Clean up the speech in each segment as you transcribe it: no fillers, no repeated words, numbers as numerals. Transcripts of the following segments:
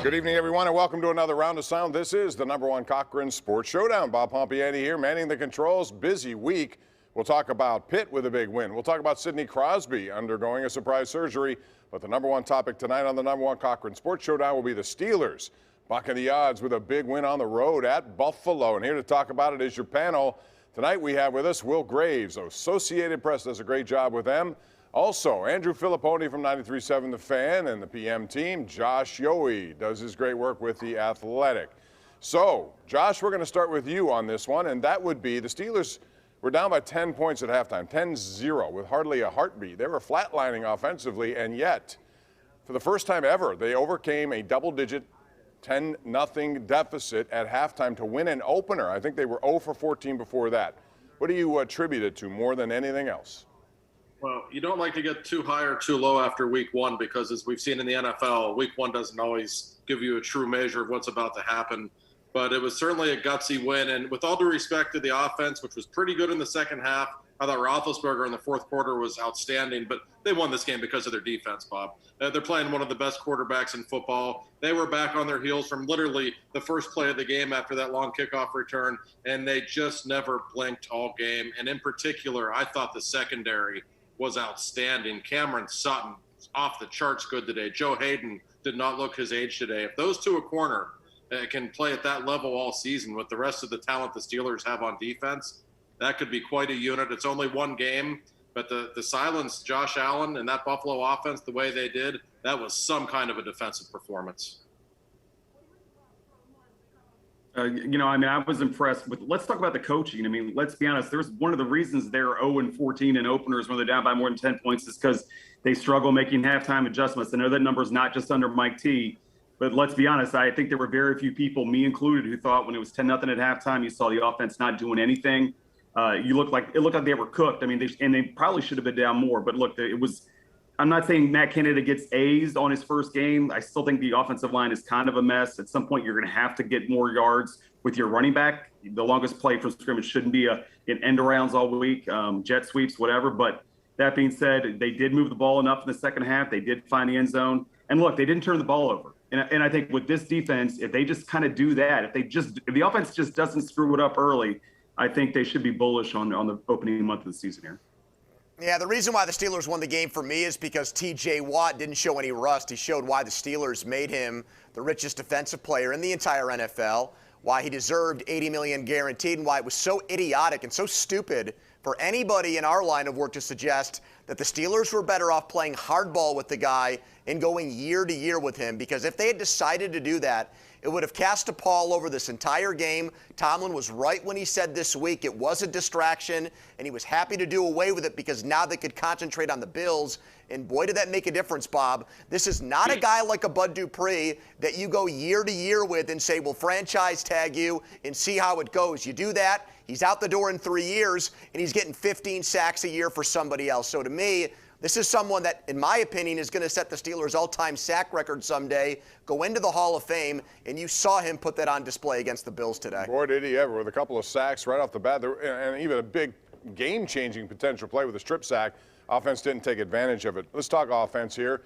Good evening, everyone, and welcome to another round of sound. This is the #1 Cochran Sports Showdown. Bob Pompeani here, manning the controls. Busy week. We'll talk about Pitt with a big win. We'll talk about Sidney Crosby undergoing a surprise surgery. But the #1 topic tonight on the #1 Cochran Sports Showdown will be the Steelers bucking the odds with a big win on the road at Buffalo. And here to talk about it is your panel. Tonight we have with us Will Graves. Associated Press does a great job with them. Also, Andrew Fillipponi from 93.7 The Fan and the PM team. Josh Yohe does his great work with The Athletic. So, Josh, we're going to start with you on this one, and that would be the Steelers were down by 10 points at halftime, 10-0, with hardly a heartbeat. They were flatlining offensively, and yet, for the first time ever, they overcame a double-digit 10-0 deficit at halftime to win an opener. I think they were 0 for 14 before that. What do you attribute it to more than anything else? Well, you don't like to get too high or too low after week one because, as we've seen in the NFL, week one doesn't always give you a true measure of what's about to happen. But it was certainly a gutsy win. And with all due respect to the offense, which was pretty good in the second half, I thought Roethlisberger in the fourth quarter was outstanding. But they won this game because of their defense, Bob. They're playing one of the best quarterbacks in football. They were back on their heels from literally the first play of the game after that long kickoff return. And they just never blinked all game. And in particular, I thought the secondary was outstanding. Cameron Sutton off the charts good today. Joe Hayden did not look his age today. If those two a corner can play at that level all season with the rest of the talent the Steelers have on defense, that could be quite a unit. It's only one game, but the silence Josh Allen and that Buffalo offense the way they did, that was some kind of a defensive performance. I was impressed with. Let's talk about the coaching. I mean, let's be honest. There's one of the reasons they're 0-14 in openers when they're down by more than 10 points is because they struggle making halftime adjustments. I know that number is not just under Mike T, but let's be honest. I think there were very few people, me included, who thought when it was 10-0 at halftime, you saw the offense not doing anything. It looked like they were cooked. I mean, they probably should have been down more. But look, it was. I'm not saying Matt Canada gets A's on his first game. I still think the offensive line is kind of a mess. At some point, you're going to have to get more yards with your running back. The longest play from scrimmage shouldn't be an end arounds all week, jet sweeps, whatever. But that being said, they did move the ball enough in the second half. They did find the end zone. And look, they didn't turn the ball over. And I think with this defense, if they just kind of do that, if the offense just doesn't screw it up early, I think they should be bullish on the opening month of the season here. Yeah, the reason why the Steelers won the game for me is because T.J. Watt didn't show any rust. He showed why the Steelers made him the richest defensive player in the entire NFL, why he deserved $80 million guaranteed, and why it was so idiotic and so stupid for anybody in our line of work to suggest that the Steelers were better off playing hardball with the guy and going year to year with him. Because if they had decided to do that, it would have cast a pall over this entire game. Tomlin was right when he said this week it was a distraction, and he was happy to do away with it because now they could concentrate on the Bills. And boy, did that make a difference, Bob. This is not a guy like a Bud Dupree that you go year to year with and say, we'll franchise tag you and see how it goes. You do that, he's out the door in 3 years, and he's getting 15 sacks a year for somebody else. So to me, this is someone that, in my opinion, is going to set the Steelers' all-time sack record someday, go into the Hall of Fame, and you saw him put that on display against the Bills today. Boy, did he ever, with a couple of sacks right off the bat, and even a big game-changing potential play with a strip sack. Offense didn't take advantage of it. Let's talk offense here.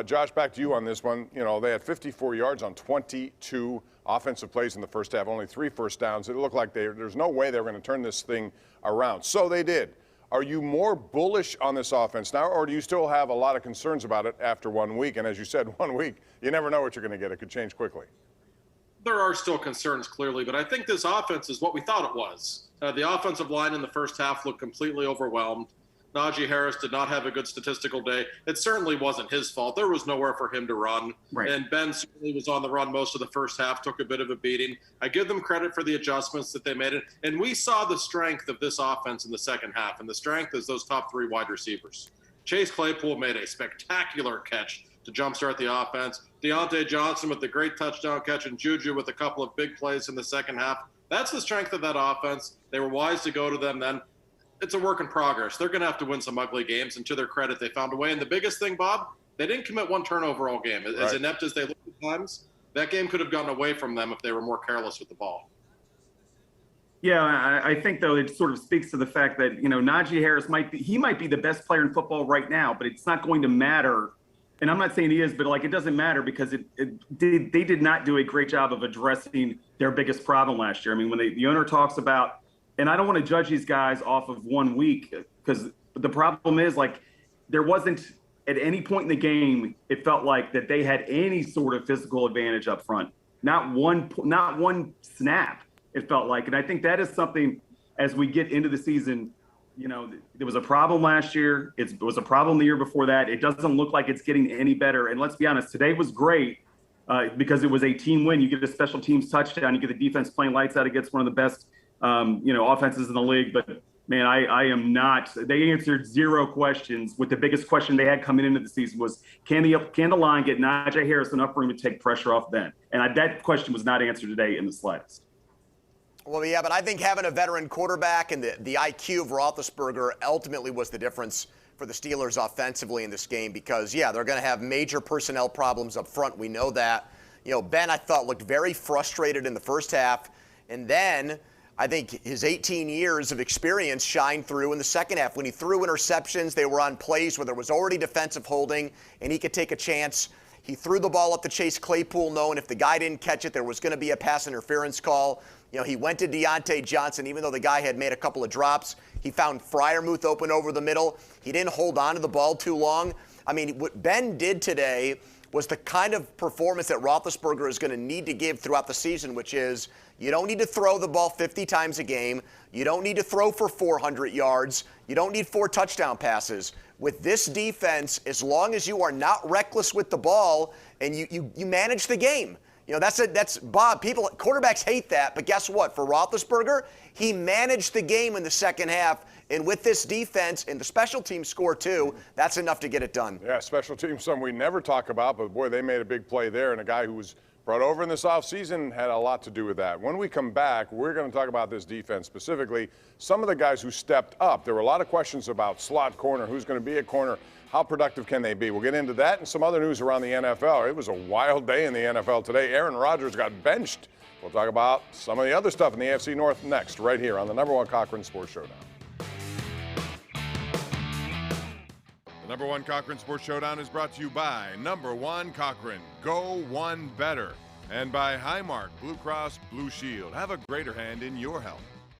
Josh, back to you on this one. You know, they had 54 yards on 22 offensive plays in the first half, only 3 first downs. It looked like there's no way they were going to turn this thing around. So they did. Are you more bullish on this offense now, or do you still have a lot of concerns about it after 1 week? And as you said, 1 week, you never know what you're going to get. It could change quickly. There are still concerns, clearly, but I think this offense is what we thought it was. The offensive line in the first half looked completely overwhelmed. Najee Harris did not have a good statistical day. It certainly wasn't his fault. There was nowhere for him to run. Right. And Ben certainly was on the run most of the first half, took a bit of a beating. I give them credit for the adjustments that they made. And we saw the strength of this offense in the second half, and the strength is those top 3 wide receivers. Chase Claypool made a spectacular catch to jumpstart the offense. Deontay Johnson with the great touchdown catch, and Juju with a couple of big plays in the second half. That's the strength of that offense. They were wise to go to them then. It's a work in progress. They're going to have to win some ugly games, and to their credit, they found a way. And the biggest thing, Bob, they didn't commit 1 turnover all game. As inept as they looked at times, that game could have gotten away from them if they were more careless with the ball. Yeah, I think, though, it sort of speaks to the fact that, Najee Harris might be the best player in football right now, but it's not going to matter And I'm not saying he is, but like it doesn't matter because they did not do a great job of addressing their biggest problem last year. I mean, when the owner talks about, and I don't want to judge these guys off of 1 week because the problem is like there wasn't at any point in the game it felt like that they had any sort of physical advantage up front. Not one snap it felt like, and I think that is something as we get into the season. You know, there was a problem last year. It was a problem the year before that. It doesn't look like it's getting any better. And let's be honest, today was great because it was a team win. You get a special teams touchdown. You get the defense playing lights out against one of the best, offenses in the league. But, man, I am not – they answered 0 questions with the biggest question they had coming into the season was, can the line get Najee Harris enough room to take pressure off Ben? And that question was not answered today in the slightest. Well, yeah, but I think having a veteran quarterback and the IQ of Roethlisberger ultimately was the difference for the Steelers offensively in this game because, yeah, they're going to have major personnel problems up front. We know that. You know, Ben, I thought, looked very frustrated in the first half. And then I think his 18 years of experience shined through in the second half. When he threw interceptions, they were on plays where there was already defensive holding and he could take a chance. He threw the ball up to Chase Claypool knowing if the guy didn't catch it, there was going to be a pass interference call. You know, he went to Deontay Johnson, even though the guy had made a couple of drops. He found Freiermuth open over the middle. He didn't hold on to the ball too long. I mean, what Ben did today was the kind of performance that Roethlisberger is going to need to give throughout the season, which is you don't need to throw the ball 50 times a game. You don't need to throw for 400 yards. You don't need 4 touchdown passes. With this defense, as long as you are not reckless with the ball and you manage the game. You know, that's Bob. Quarterbacks hate that, but guess what? For Roethlisberger, he managed the game in the second half, and with this defense and the special team score too, that's enough to get it done. Yeah, special teams, something we never talk about, but boy, they made a big play there, and a guy who was brought over in this offseason had a lot to do with that. When we come back, we're going to talk about this defense specifically. Some of the guys who stepped up. There were a lot of questions about slot corner, who's going to be a corner. How productive can they be? We'll get into that and some other news around the NFL. It was a wild day in the NFL today. Aaron Rodgers got benched. We'll talk about some of the other stuff in the AFC North next, right here on the #1 Cochran Sports Showdown. The #1 Cochran Sports Showdown is brought to you by #1 Cochran, Go One Better, and by Highmark Blue Cross Blue Shield. Have a greater hand in your health.